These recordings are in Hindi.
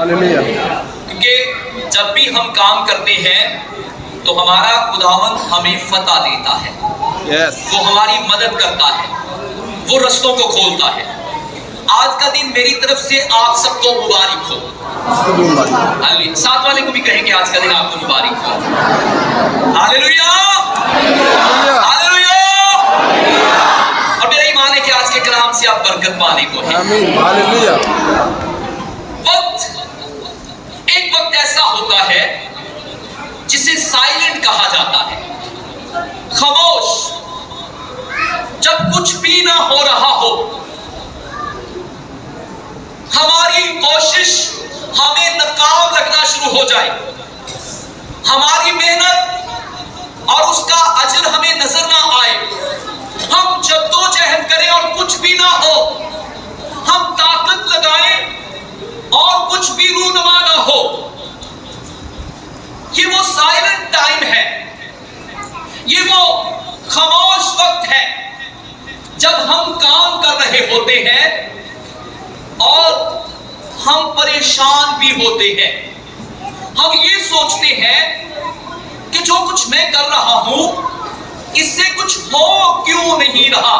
हालेलुया। क्योंकि जब भी हम काम करते हैं तो हमारा खुदावंद हमें फतह देता है, वो हमारी मदद करता है, वो रास्तों को खोलता है। आज का दिन मेरी तरफ से आप सबको मुबारक हो। हालेलुया। साथ वाले को भी कहेंगे आज का दिन आपको मुबारक हो। Hallelujah, hallelujah. और मेरा ईमान है कि आज के कलाम से आप बरकत पाने को है। आमीन, हालेलुया। एक वक्त ऐसा होता है जिसे साइलेंट कहा जाता है, खामोश। जब कुछ भी ना हो रहा हो, हमारी कोशिश हमें नाकाम लगना शुरू हो जाए, हमारी मेहनत और उसका अजर हमें नजर ना आए, हम जद्दोजहद करें और कुछ भी ना हो, हम ताकत लगाएं और कुछ भी रूनुमा ना हो। ये वो साइलेंट टाइम है, ये वो खामोश वक्त है जब हम काम कर रहे होते हैं और हम परेशान भी होते हैं। हम ये सोचते हैं कि जो कुछ मैं कर रहा हूं इससे कुछ हो क्यों नहीं रहा।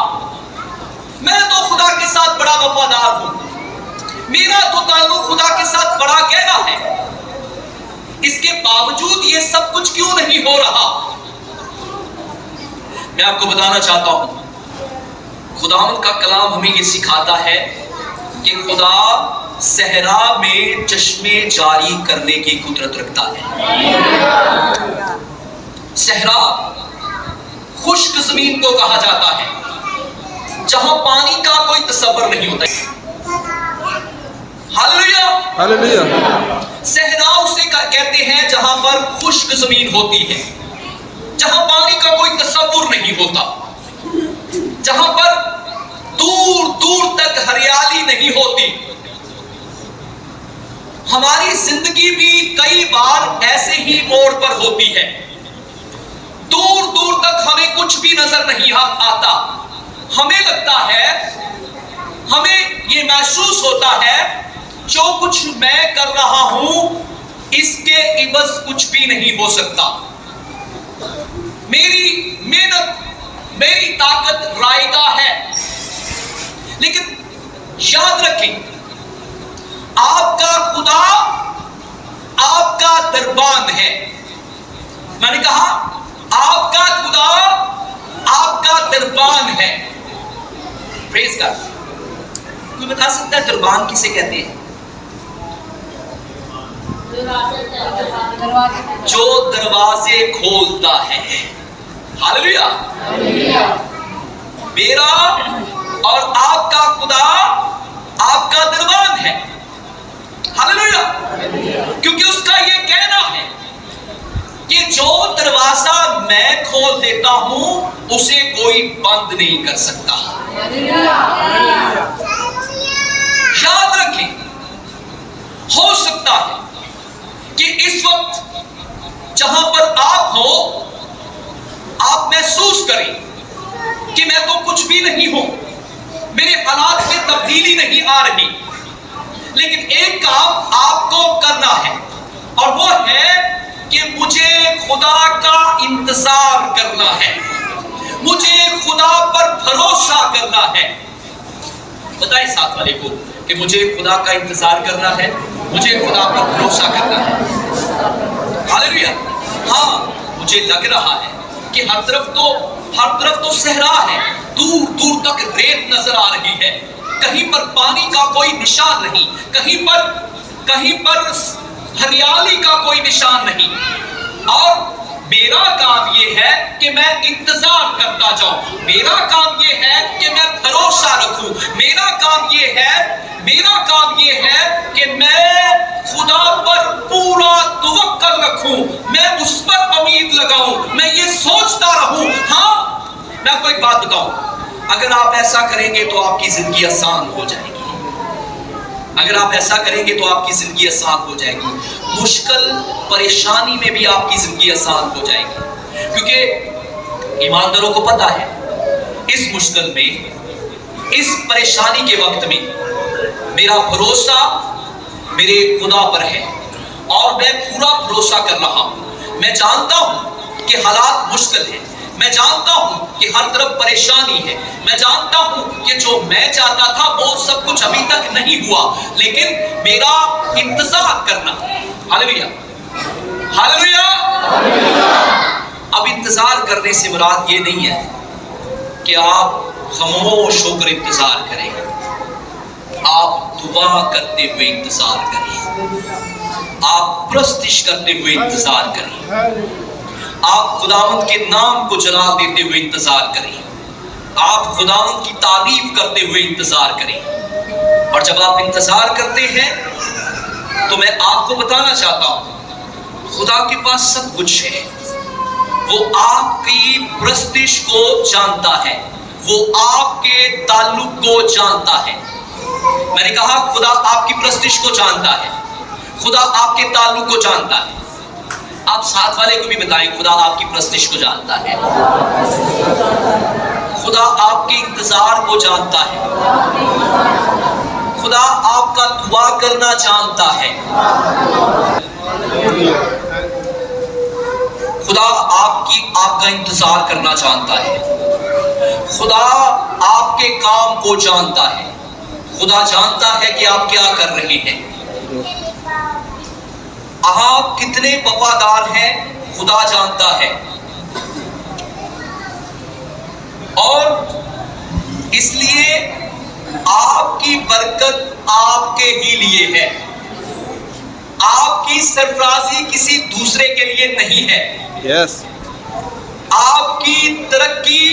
मैं तो खुदा के साथ बड़ा वफादार हूं, मेरा तो ताल्लुक खुदा के साथ बड़ा गहरा है, इसके बावजूद ये सब कुछ क्यों नहीं हो रहा। मैं आपको बताना चाहता हूं, खुदावंद का कलाम हमें ये सिखाता है कि खुदा सहरा में चश्मे जारी करने की कुदरत रखता है। सहरा खुश्क जमीन को कहा जाता है जहां पानी का कोई तसव्वुर नहीं होता। Hallelujah, hallelujah. सहरा उसे कहते हैं जहां पर खुश्क जमीन होती है, जहां पानी का कोई तसव्वुर नहीं होता, जहां पर दूर दूर तक हरियाली नहीं होती। हमारी जिंदगी भी कई बार ऐसे ही मोड़ पर होती है, दूर दूर तक हमें कुछ भी नजर नहीं आता। हमें लगता है, हमें ये महसूस होता है जो कुछ मैं कर रहा हूं इसके इवज कुछ भी नहीं हो सकता। मेरी मेहनत, मेरी ताकत रायगा है, लेकिन याद रखें, आपका खुदा आपका दरबान है। मैंने कहा आपका खुदा आपका दरबान है। Praise God. कोई बता सकता है दरबान किसे कहते हैं? जो दरवाजे खोलता है। हालेलुया। मेरा और आपका खुदा आपका दरबान है। हालेलुया। क्योंकि उसका ये कहना है कि जो दरवाजा मैं खोल देता हूं उसे कोई बंद नहीं कर सकता। याद रखें, हो सकता है कि इस वक्त जहां पर आप हो, आप महसूस करें कि मैं तो कुछ भी नहीं हूं, मेरे हालात में तब्दीली नहीं आ रही, लेकिन एक काम आपको करना है और वो है कि मुझे खुदा का इंतजार करना है, मुझे खुदा पर भरोसा करना है। बताइए साथ वाले को कि मुझे खुदा का इंतजार करना है, मुझे खुदा पर भरोसा करना है। हालेलुया। हाँ, मुझे लग रहा है कि हर तरफ तो सहरा है, दूर दूर तक रेत नजर आ रही है, कहीं पर पानी का कोई निशान नहीं, कहीं पर हरियाली का कोई निशान नहीं। और मेरा काम ये है कि मैं इंतजार करता जाऊं, मेरा काम ये है कि मैं भरोसा रखूं, मेरा काम ये है कि मैं खुदा पर पूरा तवक्कल रखूं, मैं उस पर उम्मीद लगाऊं, मैं ये सोचता रहूं। हाँ, मैं आपको एक बात बताऊं, अगर आप ऐसा करेंगे तो आपकी जिंदगी आसान हो जाएगी। अगर आप ऐसा करेंगे तो आपकी जिंदगी आसान हो जाएगी, मुश्किल परेशानी में भी आपकी जिंदगी आसान हो जाएगी। क्योंकि ईमानदारों को पता है, इस मुश्किल में, इस परेशानी के वक्त में मेरा भरोसा मेरे खुदा पर है और मैं पूरा भरोसा कर रहा हूं। मैं जानता हूं कि हालात मुश्किल हैं, मैं जानता हूं कि हर तरफ परेशानी है, मैं जानता हूं कि जो मैं चाहता था वो सब कुछ अभी तक नहीं हुआ, लेकिन मेरा इंतजार करना, हालेलुया हालेलुया। अब इंतजार करने से मुराद ये नहीं है कि आप खामोश होकर इंतजार करें, आप दुआ करते हुए इंतजार करें, आप प्रस्तिश करते हुए इंतजार करें, आप खुदावंद के नाम को जलाल देते हुए इंतजार करें, आप खुदावंद की तारीफ करते हुए इंतजार करें। और जब आप इंतजार करते हैं तो मैं आपको बताना चाहता हूं, खुदा के पास सब कुछ है, वो आपकी प्रस्तिश को जानता है, वो आपके ताल्लुक को जानता है। मैंने कहा खुदा आपकी प्रस्तिश को जानता है, खुदा आपके ताल्लुक को जानता है। आप साथ वाले को भी बताएं, खुदा आपकी प्रस्तिश को जानता है, खुदा आपके इंतजार को जानता है, खुदा आपका दुआ करना जानता है, खुदा आपका इंतजार करना चाहता है, खुदा आपके काम को जानता है, खुदा जानता है कि आप क्या कर रहे हैं, आप कितने वफादार हैं, खुदा जानता है। और इसलिए आपकी बरकत आपके ही लिए है, आपकी सरफराजी किसी दूसरे के लिए नहीं है। यस। आपकी तरक्की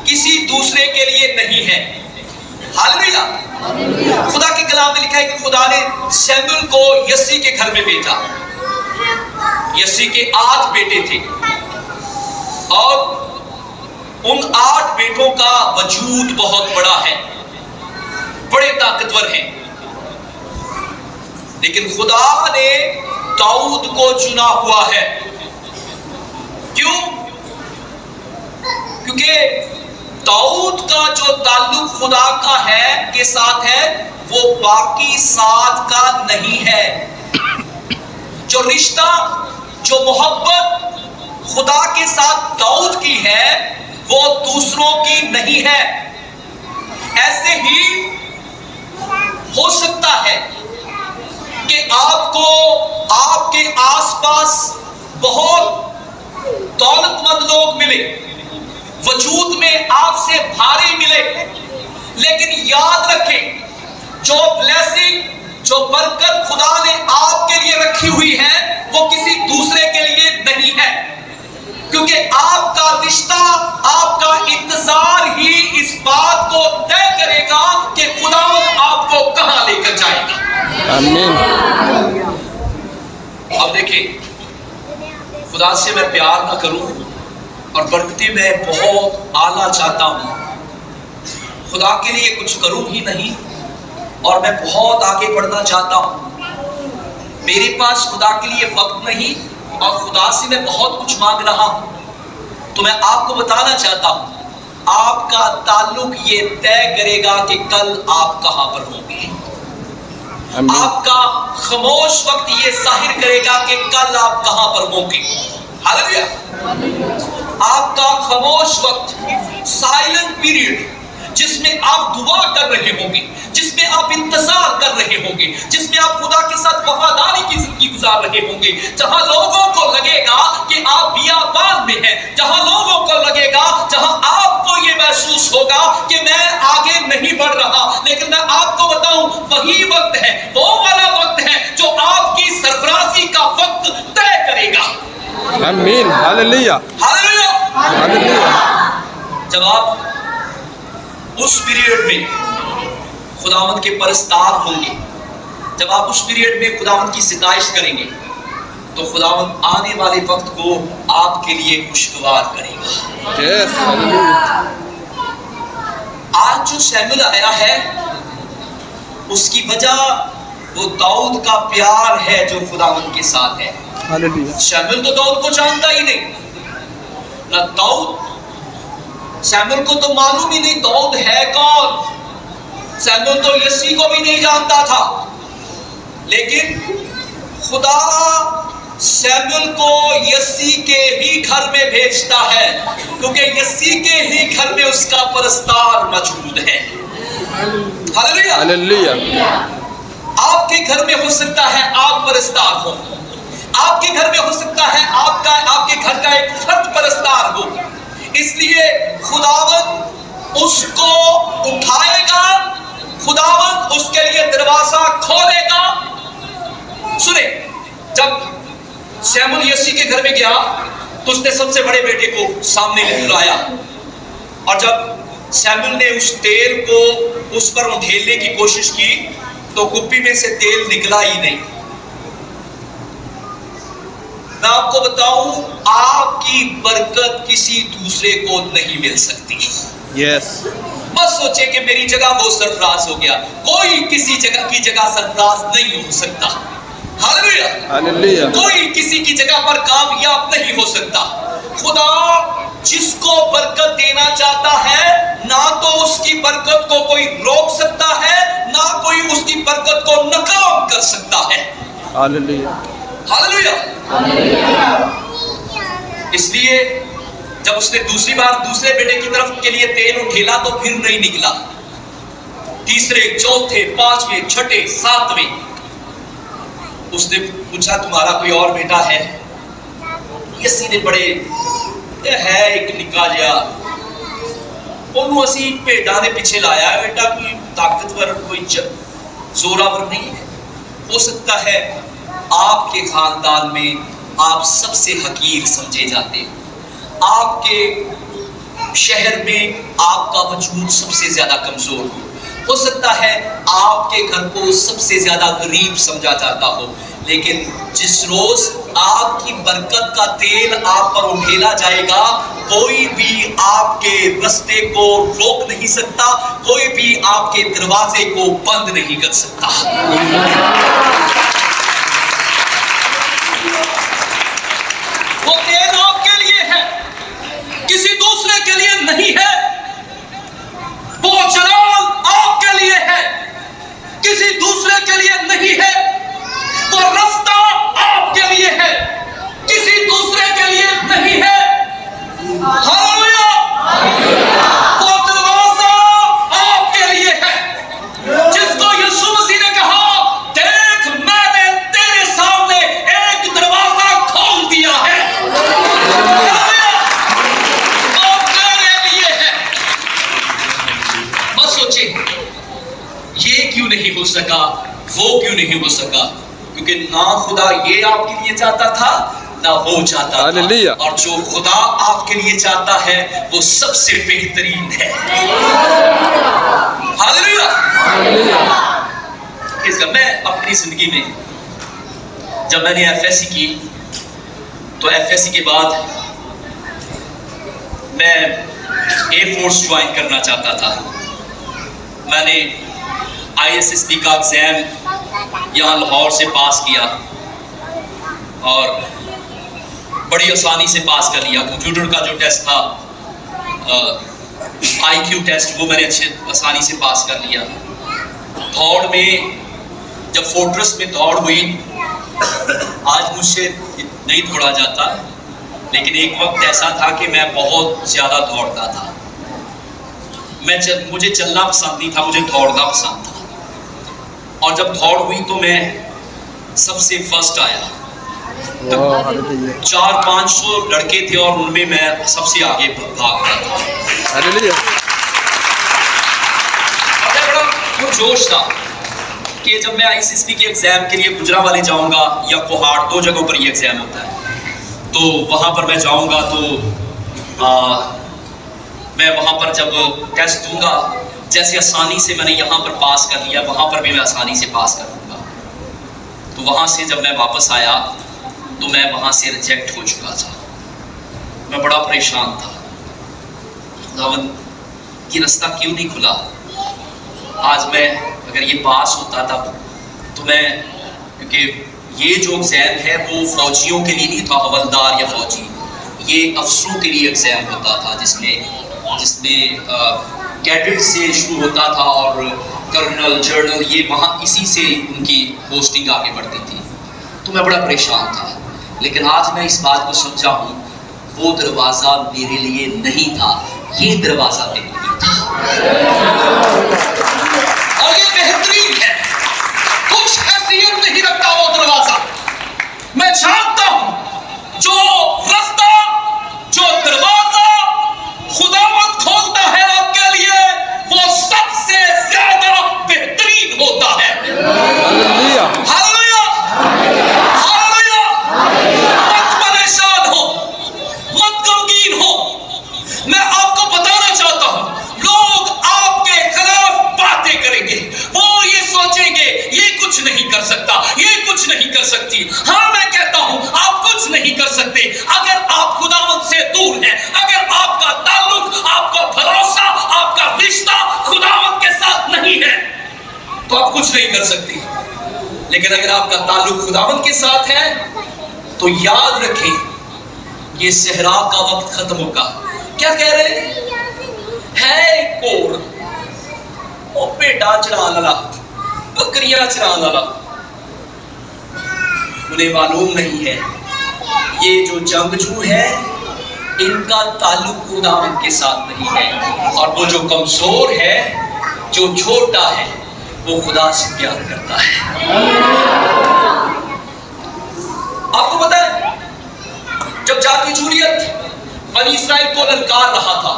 किसी दूसरे के लिए नहीं है। हालेलुया। खुदा के कलाम में लिखा है कि खुदा ने शमूएल को यस्सी के घर में भेजा। यस्सी के 8 बेटे थे और उन 8 बेटों का वजूद बहुत बड़ा है, बड़े ताकतवर हैं, लेकिन खुदा ने दाऊद को चुना हुआ है। क्यों? क्योंकि दाऊद का जो ताल्लुक खुदा का है के साथ है, वो बाकी 7 का नहीं है। जो रिश्ता, जो मोहब्बत खुदा के साथ दाऊद की है, वो दूसरों की नहीं है। ऐसे ही हो सकता है कि आपको आपके आसपास बहुत दौलतमंद लोग मिले, वजूद में आपसे भारी मिले, लेकिन याद रखें, जो ब्लेसिंग, जो बरकत खुदा ने आपके लिए रखी हुई है, वो किसी दूसरे के लिए नहीं है, क्योंकि आपका रिश्ता, आपका इंतजार ही इस बात को तय करेगा कि खुदा आपको कहां लेकर जाएगा। आमीन। अब देखिए, खुदा से मैं प्यार ना करूं और बरकतें मैं बहुत आला चाहता हूं, खुदा के लिए कुछ करूं ही नहीं और मैं बहुत आगे बढ़ना चाहता हूं, मेरे पास खुदा के लिए वक्त नहीं और खुदा से मैं बहुत कुछ मांग रहा हूं, तो मैं आपको बताना चाहता हूं, आपका ताल्लुक ये तय करेगा कि कल आप कहां पर होंगे। आपका खामोश वक्त ये जाहिर करेगा कि कल आप कहां पर होंगे। हालेलुया। आपका खामोश वक्त, साइलेंट पीरियड, जिसमें आप दुआ कर रहे होंगे, जिसमें आप इंतजार कर रहे होंगे, जिसमें आप खुदा के साथ वफादारी की जिंदगी गुजार रहे होंगे, जहां लोगों को लगेगा कि आप बियाबान में हैं, जहां लोगों को लगेगा, जहां आपको ये महसूस होगा कि मैं आगे नहीं बढ़ रहा, लेकिन मैं आपको बताऊं, वही वक्त है, वो वाला वक्त है जो आपकी सरफराजी का वक्त तय करेगा। आमीन। Hallelujah hallelujah hallelujah. जब आप उस पीरियड में खुदावंद के परस्तार होंगे, जब आप उस पीरियड में खुदावंद की सिताइश करेंगे, तो खुदावंद आने वाले वक्त को आपके लिए खुशगवार करेगा। यस। आज जो शमूएल आया है, उसकी वजह वो दाऊद का प्यार है जो खुदावंद के साथ है। हालेलुया। शमूएल तो दाऊद को जानता ही नहीं, ना दाऊद शमूएल को तो मालूम ही नहीं दाऊद है कौन। शमूएल तो यस्सी को भी नहीं जानता था, लेकिन खुदा शैमुएल को यस्सी के ही घर में भेजता है, क्योंकि यस्सी के ही घर में उसका परस्तार मौजूद है। हालेलुया। हालेलुया। आपके घर में हो सकता है आप परस्तार हो, आपके घर में हो सकता है आपके घर का एक फर्द परस्तार हो, इसलिए खुदावंद उसको उठाएगा, खुदावंद उसके लिए दरवाजा खोलेगा। सुने, जब शैमुएल यस्सी के घर में गया तो उसने सबसे बड़े बेटे को सामने बुलाया, और जब शैमुएल ने उस तेल को उस पर उंडेलने की कोशिश की तो कुप्पी में से तेल निकला ही नहीं। मैं आपको बताऊं, आपकी बरकत किसी दूसरे को नहीं मिल सकती। यस। मत सोचे कि मेरी जगह वो सरफराज हो गया, कोई किसी जगह की जगह सरफराज नहीं हो सकता। हालेलुया। हालेलुया। कोई किसी की जगह पर कामयाब नहीं हो सकता। खुदा जिसको बरकत देना चाहता है, ना तो उसकी बरकत को कोई रोक सकता है, ना कोई उसकी बरकत को नाकाम कर सकता है। हालेलुया। हालेलुया। इसलिए जब उसने दूसरी बार दूसरे बेटे की तरफ के लिए तेल उठेला तो फिर नहीं निकला। तीसरे, चौथे, पांचवें, छठे, सातवें उसने पूछा, तुम्हारा कोई और बेटा है? यस्सी ने बड़े है एक निका जिहा ਉਹਨੂੰ ਅਸੀਂ ਭੇਡਾਂ ਦੇ ਪਿੱਛੇ ਲਾਇਆ है, बेटा कोई ताकतवर कोई जोरावर नहीं है। हो सकता है आपके खानदान में आप सबसे हकीर समझे जाते हो, आपके शहर में आपका वजूद सबसे ज्यादा कमजोर हो सकता है आपके घर को सबसे ज्यादा गरीब समझा जाता हो, लेकिन जिस रोज आपकी बरकत का तेल आप पर उठेला जाएगा, कोई भी आपके रास्ते को रोक नहीं सकता, कोई भी आपके दरवाजे को बंद नहीं कर सकता। वो तेल आपके लिए है, किसी दूसरे के लिए नहीं है। वो जलाल आपके लिए है, किसी दूसरे के लिए नहीं है। वो रास्ता आपके लिए है, किसी दूसरे के लिए नहीं है। हालेलुया। वो दरवाजा आपके लिए है, जिसको यीशु मसीह ने कहा, देख मैंने तेरे सामने एक दरवाजा खोल दिया है। वो तेरे लिए है। मत सोचे ये क्यों नहीं हो सका, वो क्यों नहीं हो सका, क्योंकि ना खुदा ये आपके लिए चाहता था, ना वो चाहता था, और जो खुदा आपके लिए चाहता है वो सबसे बेहतरीन है। हालेलुया। इसका मैं अपनी जिंदगी में जब मैंने एफएससी की तो एफएससी के बाद मैं एयरफोर्स ज्वाइन करना चाहता था। मैंने ISSB का एग्जाम यहाँ लाहौर से पास किया और बड़ी आसानी से पास कर लिया। कंप्यूटर का जो टेस्ट था, IQ टेस्ट, वो मैंने अच्छे आसानी से पास कर लिया। दौड़ में जब फोर्ट्रेस में दौड़ हुई, आज मुझसे नहीं दौड़ा जाता, लेकिन एक वक्त ऐसा था कि मैं बहुत ज़्यादा दौड़ता था। मुझे चलना पसंद नहीं था, मुझे दौड़ना पसंद था। और जब दौड़ हुई तो मैं सबसे फर्स्ट आया। 400-500 लड़के थे और उनमें मैं सबसे आगे भाग रहा था। बड़ा जोश था कि जब मैं ISSB के एग्जाम के लिए गुजरांवाले जाऊंगा या कोहाड़, 2 जगहों पर ये एग्जाम होता है, तो वहां पर मैं जाऊंगा तो मैं वहां पर जब टेस्ट दूंगा, जैसे आसानी से मैंने यहाँ पर पास कर लिया, वहां पर भी मैं आसानी से पास कर दूंगा। तो वहां से जब मैं वापस आया तो मैं वहां से रिजेक्ट हो चुका था। मैं बड़ा परेशान था, खुदावन ये रास्ता क्यों नहीं खुला। आज मैं अगर ये पास होता था तो मैं, क्योंकि ये जो एग्जाम है वो फौजियों के लिए नहीं था, हवलदार या फौजी, ये अफसरों के लिए एग्जाम होता था, जिसमें कैडेट से शुरू होता था और कर्नल जर्नल ये वहाँ इसी से उनकी पोस्टिंग आगे बढ़ती थी। तो मैं बड़ा परेशान था, लेकिन आज मैं इस बात को समझा हूँ, वो दरवाज़ा मेरे लिए नहीं था, ये दरवाज़ा मेरे लिए था और ये बेहतरीन है। कुछ हैसियत नहीं रखता वो दरवाज़ा। मैं जानता हूँ जो रास्ता, जो दरवाज़ा खुदावंद खोलता है आपके लिए, वो सबसे ज्यादा बेहतरीन होता है। Hallelujah, hallelujah, hallelujah. मत परेशान हो, मत गमगीन हो। मैं आपको बताना चाहता हूं, लोग आपके खिलाफ बातें करेंगे, वो ये सोचेंगे ये कुछ नहीं कर सकता, ये कुछ नहीं कर सकती। हाँ, मैं कहता हूं आप कुछ नहीं कर सकते अगर आप खुदावंद से दूर हैं, अगर आपका ताल्लुक, आपका भरोसा, आपका रिश्ता खुदावंद के साथ नहीं है, तो आप कुछ नहीं कर सकते। लेकिन अगर आपका ताल्लुक खुदावंद के साथ है, तो याद रखें ये सहरा का वक्त खत्म होगा। क्या कह रहे है? कोर ओ बेटा चढ़ाने वाला, बकरियां चढ़ाने वाला, उन्हें मालूम नहीं है ये जो जंगजू है इनका ताल्लुक खुदावंद के साथ नहीं है, और वो जो कमजोर है, जो छोटा है, वो खुदा से प्यार करता है। आपको पता है जब जाकी जूलियत बनी इस्राइल को ललकार रहा था,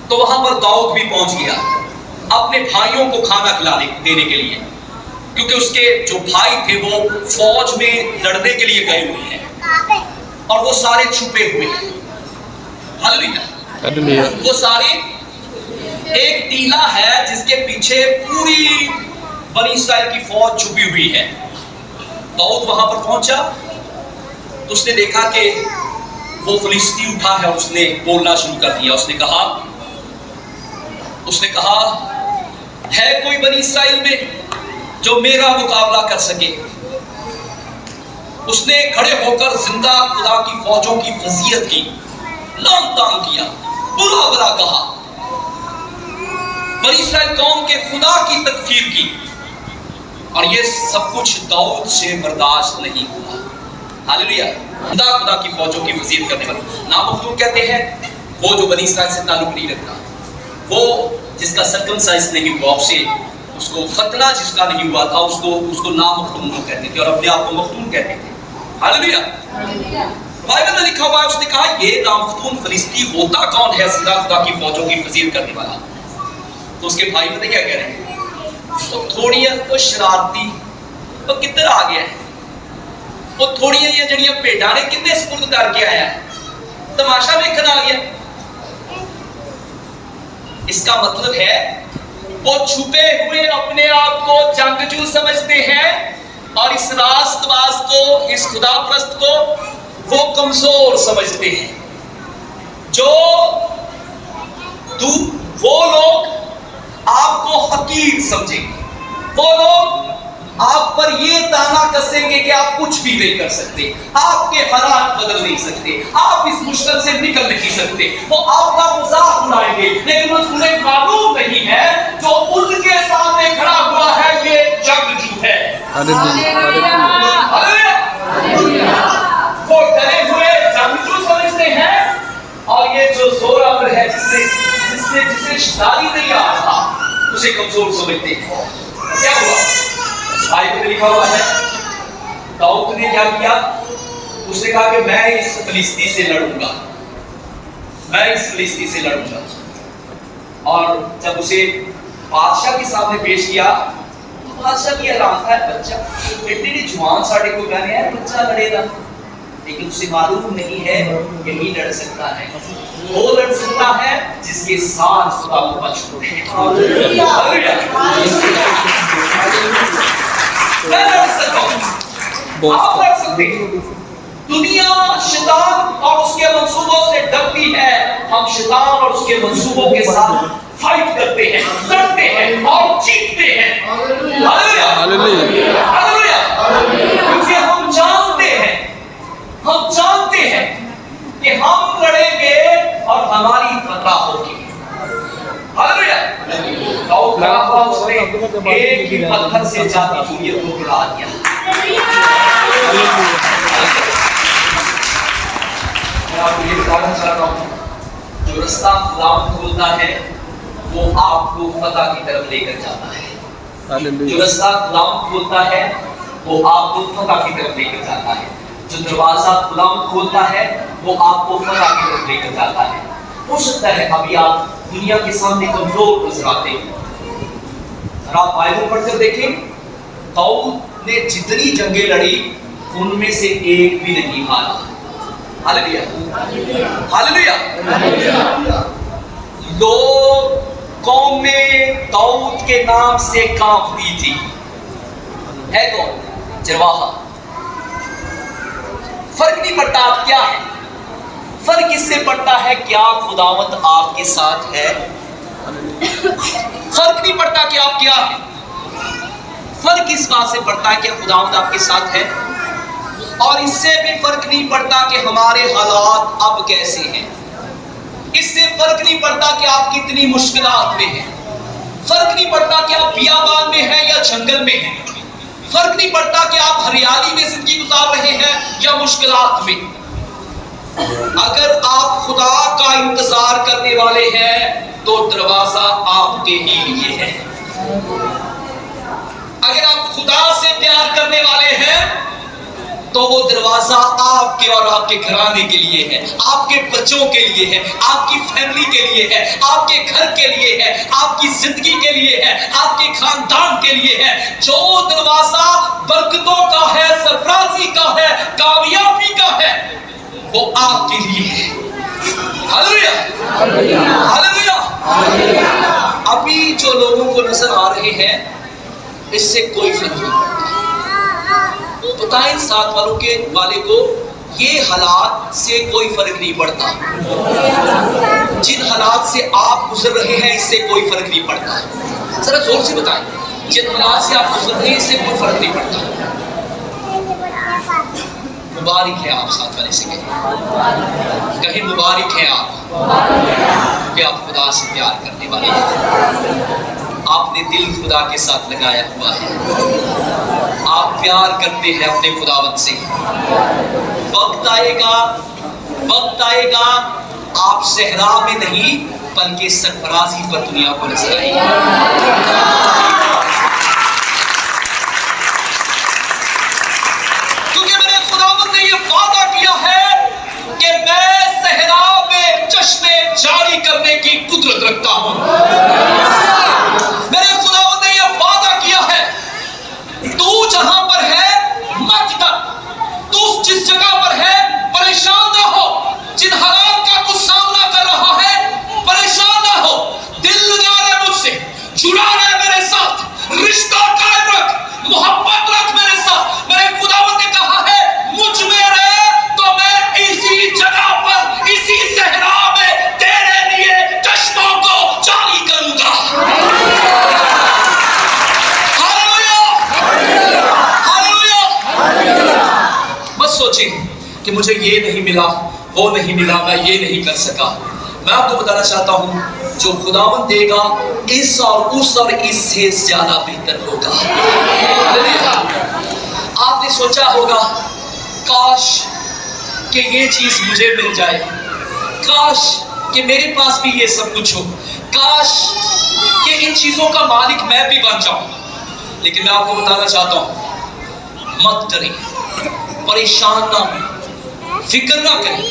तो वहां पर दाऊद भी पहुंच गया अपने भाइयों को खाना खिलाने देने के लिए, क्योंकि उसके जो भाई थे वो फौज में लड़ने के लिए गए हुए हैं और वो सारे छुपे हुए हैं। हालेलुया। वो सारे, एक टीला है जिसके पीछे पूरी बनी इस्राइल की फौज छुपी हुई है। दाऊद वहां पर पहुंचा तो उसने देखा कि वो फिलिस्ती उठा है, उसने बोलना शुरू कर दिया। उसने कहा है कोई बनी इस्राइल में जो मेरा मुकाबला कर सके? उसने खड़े होकर जिंदा खुदा की फौजों की फजीयत की, लाम ताम किया, बुरा भला कहा, बनी इस्राइल कौम के खुदा की तकफीर की, और ये सब कुछ दाऊद से बर्दाश्त नहीं हुआ। हालेलुया। खुदा की फौजों की फजीयत करने वाला नामखलूक कहते हैं वो जो बनी इस्राइल से ताल्लुक नहीं रखता, वो जिसका सर्कमसाइज नहीं हुआ, उसको खतना जिसका नहीं हुआ था, उसको नामखतूम कहते थे और अपने आप को मखतूम कहते थे। हालेलुया। बाइबल में लिखा हुआ है, उसने कहा ये नामखतूम फिलिस्ती होता कौन है जिंदा खुदा की फौजों की फजीयत करने वाला? तो उसके भाई पता क्या कह रहे हैं? तो थोड़ी तो शरारती तो किधर आ गया है, वो थोड़ी जड़ियां भेडा ने कितने सुपुर्द करके आया है, तमाशा देखने आ गया। इसका मतलब है वो छुपे हुए अपने आप को जंगजू समझते हैं और इस रास्तबाज को, इस खुदाप्रस्त को वो कमजोर समझते हैं। वो लोग आपको हकीर समझेंगे, वो लोग आप पर ये ताना कसेंगे कि आप कुछ भी नहीं कर सकते, आपके हालात बदल नहीं सकते, आप इस मुश्किल से निकल नहीं सकते। वो आपका मजाक उड़ाएंगे, लेकिन उन्हें मालूम नहीं है जो उनके सामने खड़ा हुआ है ये जंगजू है। वो डरे हुए जंगजू समझते हैं, और ये जो जोरावर है जिसे शिकारी नहीं आ रहा उसे कमजोर समझते हैं। क्या हुआ? बाइबल में लिखा हुआ है दाऊद ने क्या किया? उसने कहा कि मैं इस फिलिस्ती से लड़ूंगा, मैं इस फिलिस्ती से लड़ूंगा। और जब उसे बादशाह के सामने पेश किया तो बादशाह की हैरान था, बच्चा इतनी जवान साढ़े को कहने हैं बच्चा लड़ेगा, लेकिन उसे मालूम नहीं है कि नहीं लड़ सकता है। वो लड़ सकता है जिसके साथ खुदा को मशहूर है। मैं लड़ सकता हूं, आप लड़ सकते हैं। दुनिया शैतान और उसके मंसूबों से डरती है, हम शैतान और उसके मंसूबों के साथ फाइट करते हैं, लड़ते हैं और जीतते हैं। Hallelujah, hallelujah, hallelujah. क्योंकि हम जानते हैं कि हम लड़ेंगे और हमारी फतह होगी। खड़ा हुआ, उसने एक ही पत्थर से जाति जूनियर को गिरा दिया। मैं आपको ये बताना चाहता हूँ, जो रास्ता खुदावंद खोलता है वो आपको फतह की तरफ लेकर जाता है। जो रास्ता खुदावंद खोलता है वो आपको फतह की तरफ लेकर जाता है। जो दरवाजा खुदावंद खोलता है वो आपको फतह की तरफ लेकर जाता है। हो सकता है अभी आप दुनिया के सामने कमजोर नजर आते हैं, और आप बाइबल पढ़कर देखें, दाऊद ने जितनी जंगें लड़ी उनमें से एक भी नहीं हारा। Hallelujah, hallelujah. लोग कौम में दाऊद के नाम से कांपती थी। है कौन? चरवाहा। फर्क नहीं पड़ता आप क्या है, फर्क इससे पड़ता है क्या खुदावंद आपके साथ है। फर्क नहीं पड़ता कि आप क्या है, फर्क इस बात से पड़ता है कि खुदावंद आपके साथ है। और इससे भी फर्क नहीं पड़ता कि हमारे हालात अब कैसे हैं। इससे फर्क नहीं पड़ता कि आप कितनी मुश्किलात में हैं। फर्क नहीं पड़ता कि आप बियाबान में हैं या जंगल में हैं। फर्क नहीं पड़ता कि आप हरियाली में जिंदगी गुजार रहे हैं या मुश्किलात में। अगर आप खुदा का इंतजार करने वाले हैं तो दरवाजा आपके ही लिए है। अगर आप खुदा से प्यार करने वाले हैं तो वो दरवाजा आपके और आपके घराने के लिए है, आपके बच्चों के लिए है, आपकी फैमिली के लिए है, आपके घर के लिए है, आपकी जिंदगी के लिए है, आपके खानदान के लिए है। जो दरवाजा बरकतों का है, सरफराजी का है, कामयाबी का है, वो आपके लिए है। Hallelujah, hallelujah. अभी जो लोगों को नजर आ रहे हैं इससे कोई फर्क नहीं पड़ता। बताएं साथ वाले को ये हालात से कोई फर्क नहीं पड़ता। जिन हालात से आप गुजर रहे हैं इससे कोई फर्क नहीं पड़ता। जरा जोर से बताएं, जिन हालात से आप गुजर रहे हैं इससे कोई फर्क नहीं पड़ता। मुबारक है आप साथ वाले से कहीं मुबारक है आप कि आप खुदा से प्यार करने वाले हैं। आपने दिल खुदा के साथ लगाया हुआ है, आप प्यार करते हैं अपने खुदावंत से। वक्त आएगा आप सहरा में नहीं बल्कि सरफराजी पर दुनिया को नजर आएगी। क्योंकि मेरे खुदावंत ने यह वादा किया है कि मैं सहरा में चश्मे जारी करने की कुदरत रखता हूं। मेरे खुदावंद ने यह वादा किया है, तू जहां पर है मत डर, तू जिस जगह पर है परेशान ना हो, जिन हालात का तू सामना कर रहा है परेशान ना हो, दिल लगा ले मुझसे, जुड़ा रहे मेरे साथ, रिश्ता कायम रख, मोहब्बत रख मेरे साथ। मेरे खुदावंद ने कहा है मुझ में रहे तो मैं इसी जगह पर, इसी सहरा में तेरे लिए चश्मों को जारी करूंगा। सोचे कि मुझे ये नहीं मिला, वो नहीं मिला, मैं ये नहीं कर सका। मैं आपको बताना चाहता हूं जो खुदावंद देगा इस और उस और इससे ज्यादा बेहतर होगा। आपने सोचा होगा काश कि ये चीज मुझे मिल जाए, काश कि मेरे पास भी ये सब कुछ हो, काश कि इन चीजों का मालिक मैं भी बन जाऊं। लेकिन मैं आपको बताना चाहता हूं मत डरें, परेशान ना हो, फिक्र ना करें,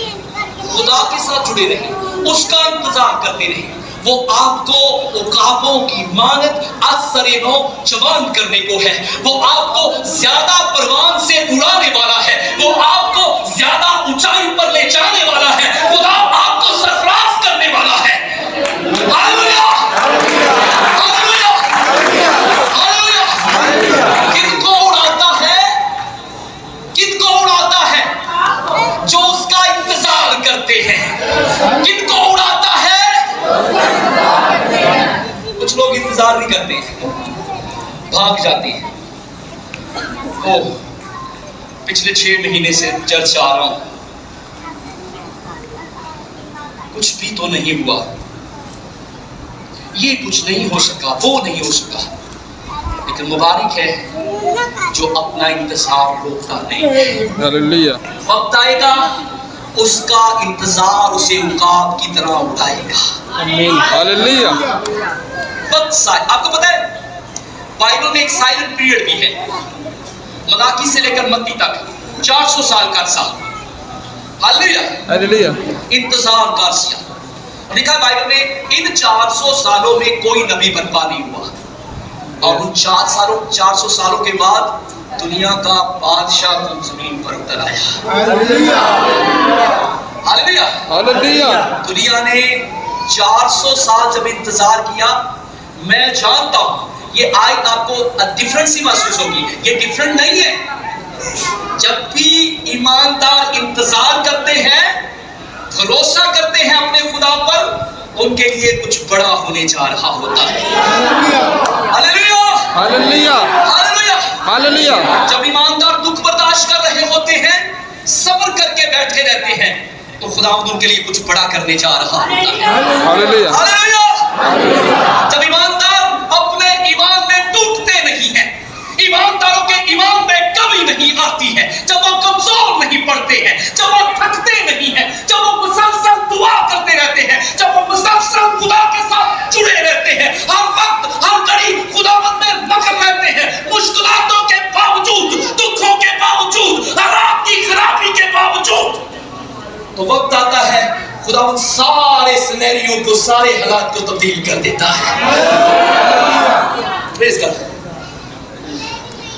खुदा के साथ जुड़े रहें, उसका इंतजार करते रहें। वो आपको उकाबों की मानद असरेनो जवान करने को है, वो आपको ज्यादा परवान से उड़ाने वाला है, वो आपको ज्यादा ऊंचाई पर ले जाने वाला है, खुदा आपको सरफराज करने वाला है। Hallelujah, hallelujah, hallelujah. किनको उड़ाता है? किनको उड़ाता है? जो उसका इंतजार करते हैं। किनको उड़ाता है? कुछ लोग इंतजार नहीं करते, भाग जाते हैं। ओह, पिछले 6 महीने से चर्च आ रहा हूं, कुछ भी तो नहीं हुआ। ये कुछ नहीं हो सका, वो नहीं हो सका, लेकिन मुबारक है जो अपना इंतजार रोकता नहीं। हालेलुया। वक्त आएगा उसका इंतजार उसे उकाब की तरह उड़ाएगा। हालेलुया। आपको पता है बाइबल में एक साइलेंट पीरियड भी है, मलाकी से लेकर मत्ती तक 400 साल का अरसा। हालेलुया। हालेलुया। इंतजार का अरसा लिखा है बाइबल में, इन 400 सालों में कोई नबी बर्पा नहीं हुआ, और उन 400 सालों के बाद दुनिया का बादशाह जमीन पर उतर आया। हालेलुया। हालेलुया। दुनिया ने 400 साल जब इंतजार किया, मैं जानता हूं ये आयत आपको डिफरेंट सी महसूस होगी, ये डिफरेंट नहीं है। जब भी ईमानदार इंतजार करते हैं, भरोसा करते हैं अपने खुदा पर, उनके लिए कुछ बड़ा होने जा रहा होता है। हालेलुया। हालेलुया। हालेलुया। हालेलुया। जब ईमानदार दुख बर्दाश्त कर रहे होते हैं, सब्र करके बैठे रहते हैं, तो खुदा उनके लिए कुछ बड़ा करने जा रहा होता है। हालेलुया। हालेलुया। जब ईमानदार अपने ईमान में टूटते नहीं हैं, ईमानदारों के ईमान में कमी नहीं आती है, जब वो कमजोर नहीं पड़ते हैं, जब वो थकते नहीं हैं, जब वो मुसलसल दुआ करते रहते हैं, जब वो मुसलसल खुदा के साथ जुड़े रहते हैं, हर वक्त हर घड़ी खुदावंद में मगन रहते हैं, मुश्किलातों के बावजूद, दुखों के बावजूद, हालात की खराबी के बावजूद, तो वक्त आता है खुदावंद सारे सिनेरियो को, सारे हालात को तब्दील कर देता है। Praise God.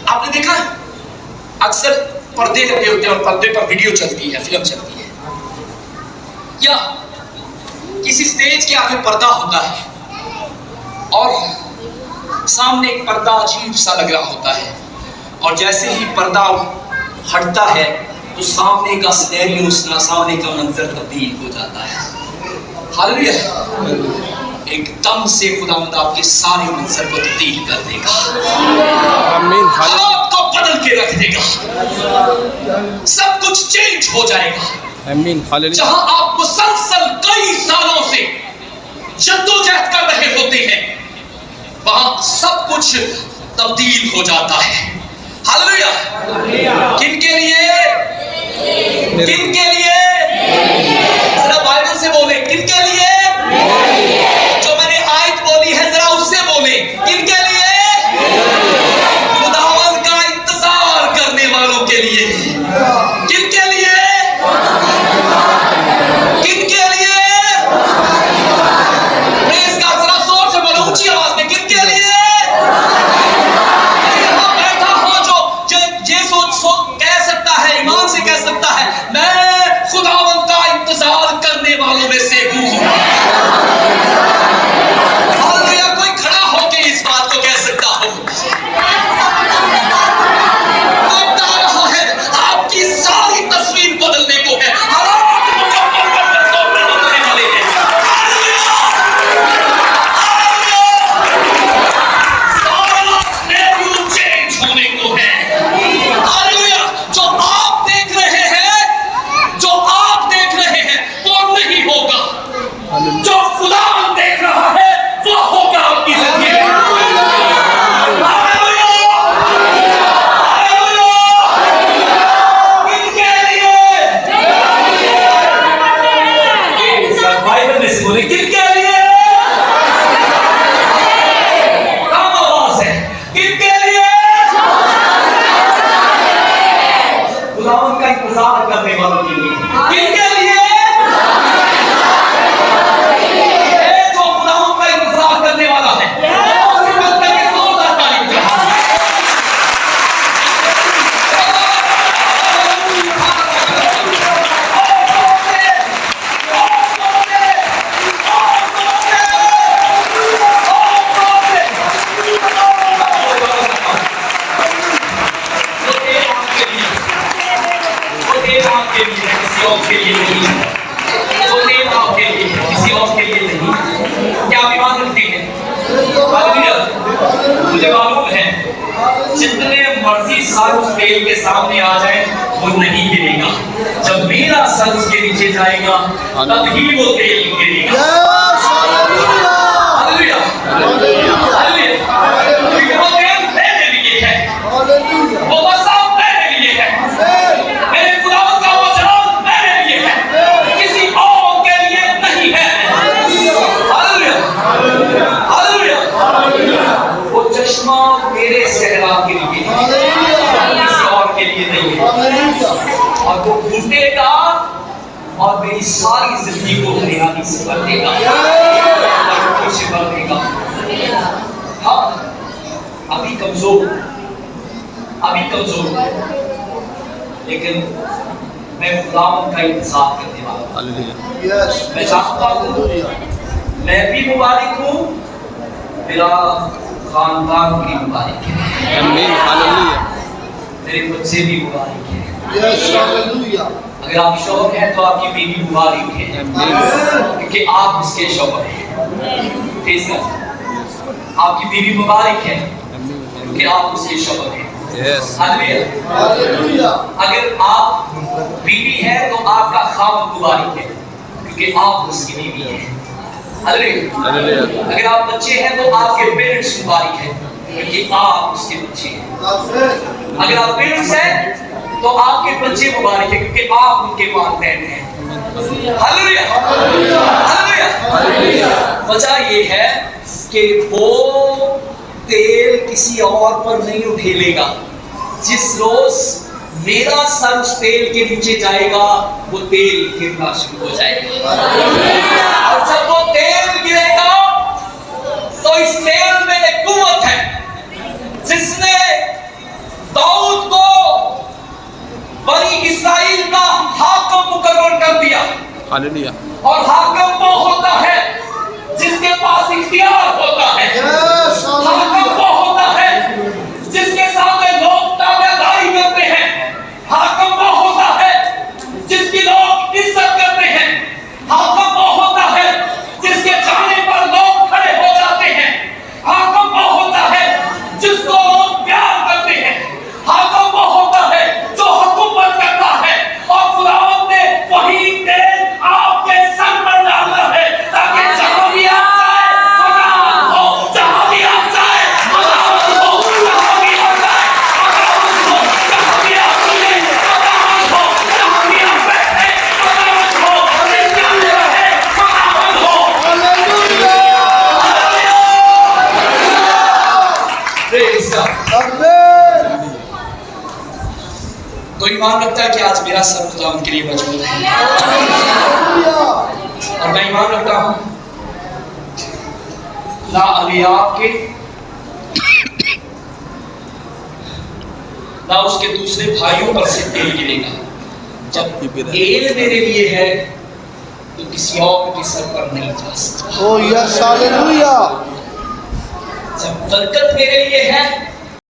आपने देखा अक्सर पर्दे लगे होते हैं और पर्दे पर वीडियो चलती है, फिल्म चलती है, या किसी स्टेज के आगे पर्दा होता है और सामने एक पर्दा अजीब सा लग रहा होता है, और जैसे ही पर्दा हटता है तो सामने का सिनेरियो, सामने का मंजर तब्दील हो जाता है। हालेलुया। एकदम से खुदावंद आपके सारे मंजर को तब्दील कर देगा। आमीन। हालात को बदल के रख देगा, सब कुछ चेंज हो जाएगा। आमीन। हालेलुया। जहां आप मुसलसल कई सालों से जद्दोजहद कर रहे होते हैं, वहां सब कुछ तब्दील हो जाता है। हालेलुया। किनके लिए? किनके लिए? जरा बाइबल से बोले, किनके लिए? जो मैंने आयत बोली है जरा उससे बोले, किनके लिए? खुदावंद का इंतजार करने वालों के लिए। किनके लिए? किनके लिए? Praise God. जरा जोर से बोलो, ऊंची आवाज में, किनके लिए? यहां बैठा हो जो कह सकता है, ईमान से कह सकता है, मैं खुदावंद का इंतजार करने वालों में से हूं। हालेलुया। कोई खड़ा होके इस बात को कह सकता हो। वक्त आ रहा है, आपकी सारी तस्वीर बदलने को है, हालात मुकम्मल बदलने वाले हैं। सारा सिनेरियो चेंज होने को है। हालेलुया। जो आप देख रहे हैं, जो आप देख रहे हैं वो नहीं होगा, जो खुदा देख रहा है वो होगा आपकी जिंदगी में। हालेलुया। हालेलुया। किनके लिए? बाइबल में से बोले, किनके लिए? कम आवाज है, किनके लिए? खुदावंद का इंतजार करने वालों के लिए। किनके लिए? जो खुदावंद का इंतजार करने वाला है, उसके बदले में जोरदार ताली बजाओ। आपके लिए, किसी और के लिए नहीं, वो नेम आपके लिए, किसी और के लिए नहीं। क्या आप ईमान रखते हैं? हालेलुया। मुझे मालूम है जितने मर्जी सर उस तेल के सामने आ जाए वो नहीं गिरेगा, जब मेरा सर उसके नीचे जाएगा तब ही वो तेल गिरेगा। हालेलुया। आपकी सारी जिंदगी को हरियाली से भर देगा, से भर देगा। हाँ, अभी कमजोर, लेकिन मैं खुदावंद का इंतजार करने वाला हूँ। मैं चाहता हूँ मैं भी मुबारक हूँ, मेरा खानदान भी मुबारक है, आमीन हालेलुया। मेरे बच्चे भी मुबारक है। अगर आप शौक है तो आपकी बीवी मुबारक है, क्योंकि आप उसके शौक हैं। Praise God. आपकी बीवी मुबारक है क्योंकि आप उसके शौक हैं। हालेलुया। अगर आप बीवी है तो आपका खामद मुबारक है क्योंकि आप उसकी बीवी हैं। हालेलुया। अगर आप बच्चे हैं तो आपके पेरेंट्स मुबारक हैं क्योंकि आप उसके बच्चे हैं। अगर आप पेरेंट्स हैं तो आपके बच्चे मुबारक हैं क्योंकि आप उनके वालिदैन हैं। हालेलुया। हालेलुया। वजह ये है कि वो तेल किसी और पर नहीं उठेलेगा। जिस रोज मेरा सर उस तेल के नीचे जाएगा वो तेल गिरना शुरू हो जाएगा, और जब वो तेल गिरेगा तो इस तेल में एक कुव्वत है जिसने दाऊद को बनी इस्राएल का हाकिम मुकर्रर कर दिया। हालेलुया। और हाकिम वो होता है जिसके पास इख्तियार होता है। हाकिम वो होता है जिसके सामने लोग ताबेदारी करते हैं। हाकिम वो होता है जिसकी लोग इज्जत करते हैं। हाकिम वो होता है जिसके जाने पर लोग खड़े हो जाते हैं। हाकिम वो होता है जिसको लोग प्यार करते हैं। हाकिम वो होता है जो हुकूमत करता है, और खुदावंद ने वही तेल आपके सर पर डाला है ताकि जहां भी आप जाए खुदावंद हो, जहां भी आप जाए खुदावंद हो, जहां भी आप जाए खुदावंद हो, जहां भी आप चले खुदावंद हो, जहां भी आप बैठे खुदावंद हो, जिसके अंदर है खुदावंद हो। Praise God. तो ईमान रखता है कि आज मेरा सर खुदावंद के लिए मजबूत है, और मैं ईमान रखता हूँ ना अलियाब के ना उसके दूसरे भाइयों पर से तेल गिरेगा। जब तेल मेरे लिए है तो किसी और के सर पर नहीं जा सकता। Oh yes, hallelujah. जब बरकत मेरे लिए है